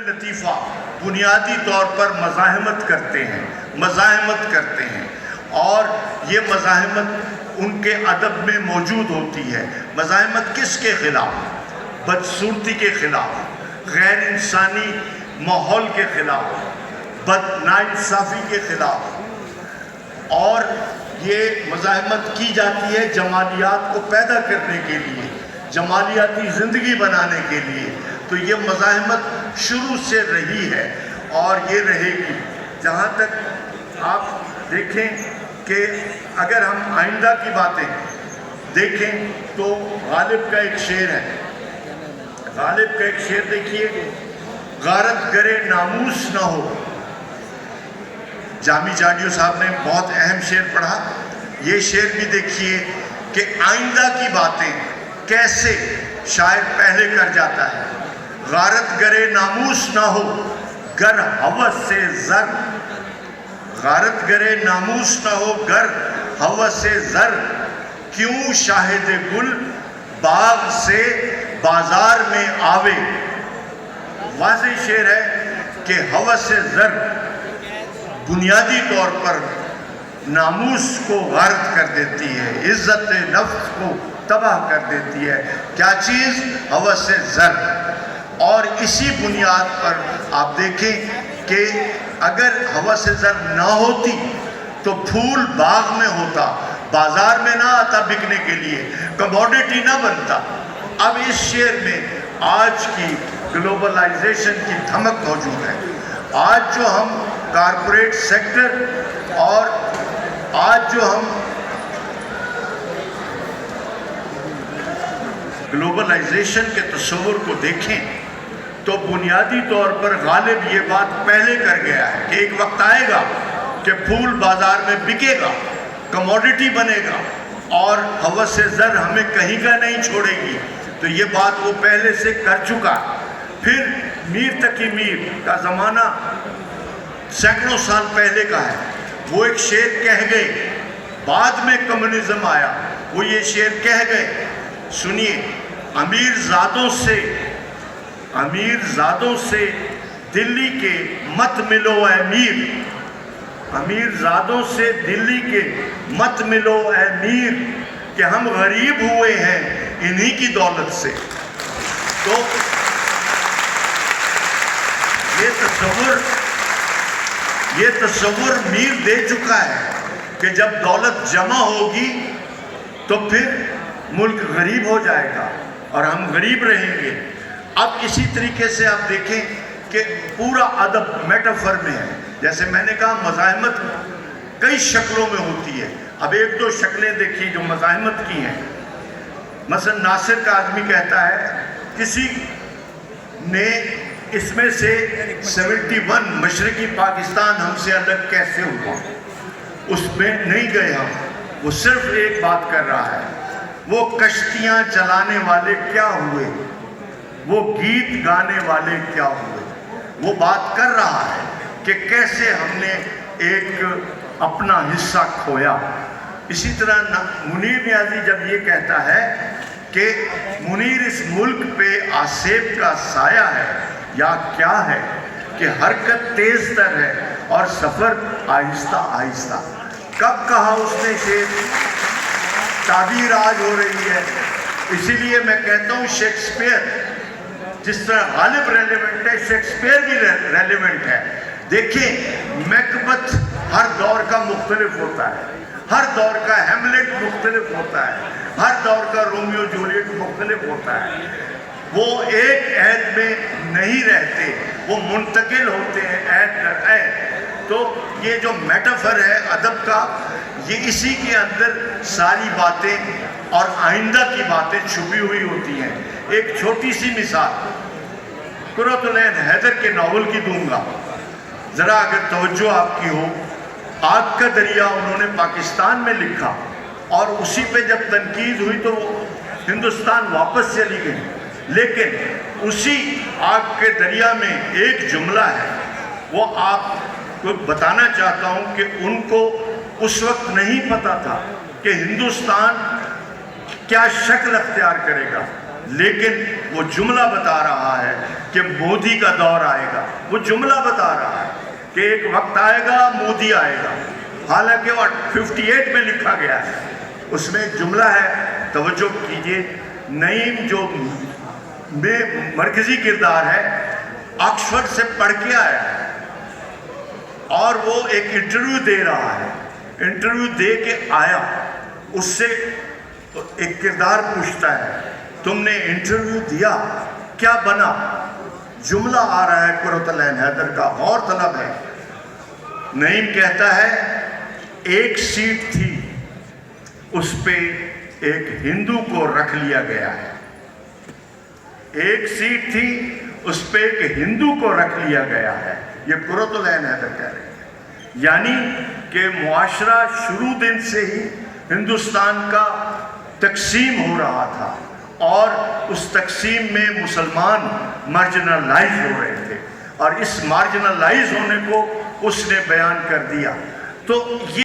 لطیفہ بنیادی طور پر مزاحمت کرتے ہیں اور یہ مزاحمت ان کے ادب میں موجود ہوتی ہے۔ مزاحمت کس کے خلاف؟ بدصورتی کے خلاف، غیر انسانی ماحول کے خلاف، ناانصافی کے خلاف، اور یہ مزاحمت کی جاتی ہے جمالیات کو پیدا کرنے کے لیے، جمالیاتی زندگی بنانے کے لیے۔ تو یہ مزاحمت شروع سے رہی ہے اور یہ رہے گی۔ جہاں تک آپ دیکھیں کہ اگر ہم آئندہ کی باتیں دیکھیں تو غالب کا ایک شعر ہے، دیکھیے، غارت گرے ناموس نہ ہو۔ جامی چاڈیو صاحب نے بہت اہم شعر پڑھا، یہ شعر بھی دیکھیے کہ آئندہ کی باتیں کیسے شاعر پہلے کر جاتا ہے۔ غارت گرے ناموس نہ ہو گر ہوس سے زر، غارت گرے ناموس نہ ہو گر ہوس سے زر، کیوں شاہد گل باغ سے بازار میں آوے۔ واضح شعر ہے کہ ہوس سے زر بنیادی طور پر ناموس کو غارت کر دیتی ہے، عزت نفس کو تباہ کر دیتی ہے۔ کیا چیز؟ ہوس سے زر۔ اور اسی بنیاد پر آپ دیکھیں کہ اگر ہوس سے زر نہ ہوتی تو پھول باغ میں ہوتا، بازار میں نہ آتا بکنے کے لیے، کموڈیٹی نہ بنتا۔ اب اس شعر میں آج کی گلوبلائزیشن کی دھمک موجود ہے۔ آج جو ہم کارپوریٹ سیکٹر اور آج جو ہم گلوبلائزیشن کے تصور کو دیکھیں تو بنیادی طور پر غالب یہ بات پہلے کر گیا ہے کہ ایک وقت آئے گا کہ پھول بازار میں بکے گا، کموڈیٹی بنے گا اور ہوس سے زر ہمیں کہیں کا نہیں چھوڑے گی۔ تو یہ بات وہ پہلے سے کر چکا۔ پھر میر تقی میر کا زمانہ سینکڑوں سال پہلے کا ہے، وہ ایک شعر کہہ گئے، بعد میں کمیونزم آیا، وہ یہ شعر کہہ گئے، سنیے، امیر زادوں سے دلی کے مت ملو اے میر، امیر زادوں سے دلی کے مت ملو اے میر، کہ ہم غریب ہوئے ہیں انہی کی دولت سے۔ تو یہ تصور میر دے چکا ہے کہ جب دولت جمع ہوگی تو پھر ملک غریب ہو جائے گا اور ہم غریب رہیں گے۔ اب اسی طریقے سے آپ دیکھیں کہ پورا ادب میٹافر میں ہے۔ جیسے میں نے کہا مزاحمت کئی شکلوں میں ہوتی ہے۔ اب ایک دو شکلیں دیکھیں جو مزاحمت کی ہیں۔ مثلا ناصر کا آدمی کہتا ہے کسی نے اس میں سے 71 مشرقی پاکستان ہم سے الگ کیسے ہوا، اس میں نہیں گئے ہم، وہ صرف ایک بات کر رہا ہے، وہ کشتیاں چلانے والے کیا ہوئے، وہ گیت گانے والے کیا ہوئے۔ وہ بات کر رہا ہے کہ کیسے ہم نے ایک اپنا حصہ کھویا۔ اسی طرح منیر نیازی جب یہ کہتا ہے کہ منیر اس ملک پہ آسیب کا سایہ ہے یا کیا ہے، کہ حرکت تیز تر ہے اور سفر آہستہ آہستہ۔ کب کہا اس نے شعر؟ تعبیر آج ہو رہی ہے۔ اسی لیے میں کہتا ہوں شیکسپیئر جس طرح غالب ریلیونٹ ہے، شیکسپیئر بھی ریلیونٹ ہے۔ دیکھیں میکبتھ ہر دور کا مختلف ہوتا ہے، ہر دور کا ہیملیٹ مختلف ہوتا ہے، ہر دور کا رومیو جولیٹ مختلف ہوتا ہے۔ وہ ایک عہد میں نہیں رہتے، وہ منتقل ہوتے ہیں عہد در عہد۔ تو یہ جو میٹافر ہے ادب کا، یہ اسی کے اندر ساری باتیں اور آئندہ کی باتیں چھپی ہوئی ہوتی ہیں۔ ایک چھوٹی سی مثال قرۃ العین حیدر کے ناول کی دوں گا، ذرا اگر توجہ آپ کی ہو۔ آگ کا دریا انہوں نے پاکستان میں لکھا اور اسی پہ جب تنقید ہوئی تو وہ ہندوستان واپس چلی گئی، لیکن اسی آگ کے دریا میں ایک جملہ ہے، وہ آپ کو بتانا چاہتا ہوں کہ ان کو اس وقت نہیں پتا تھا کہ ہندوستان کیا شکل اختیار کرے گا، لیکن وہ جملہ بتا رہا ہے کہ مودی کا دور آئے گا. وہ جملہ بتا رہا ہے کہ ایک وقت آئے گا مودی آئے گا. حالانکہ وہ 58 میں لکھا گیا ہے. اس میں ایک جملہ ہے, توجہ کیجئے. نعیم جو میں مرکزی کردار ہے, آکسفورڈ سے پڑھ کے آیا ہے اور وہ ایک انٹرویو دے رہا ہے. انٹرویو دے کے آیا, اس سے ایک کردار پوچھتا ہے تم نے انٹرویو دیا, کیا بنا؟ جملہ آ رہا ہے قرۃ العین حیدر کا, غور طلب ہے. نعیم کہتا ہے ایک سیٹ تھی, اس پہ ایک ہندو کو رکھ لیا گیا ہے. ایک سیٹ تھی, اس پہ ایک ہندو کو رکھ لیا گیا ہے. یہ قرۃ العین حیدر کہہ رہے ہیں. یعنی کہ معاشرہ شروع دن سے ہی ہندوستان کا تقسیم ہو رہا تھا اور اس تقسیم میں مسلمان مارجنلائز ہو رہے تھے, اور اس مارجنلائز ہونے کو اس نے بیان کر دیا. تو یہ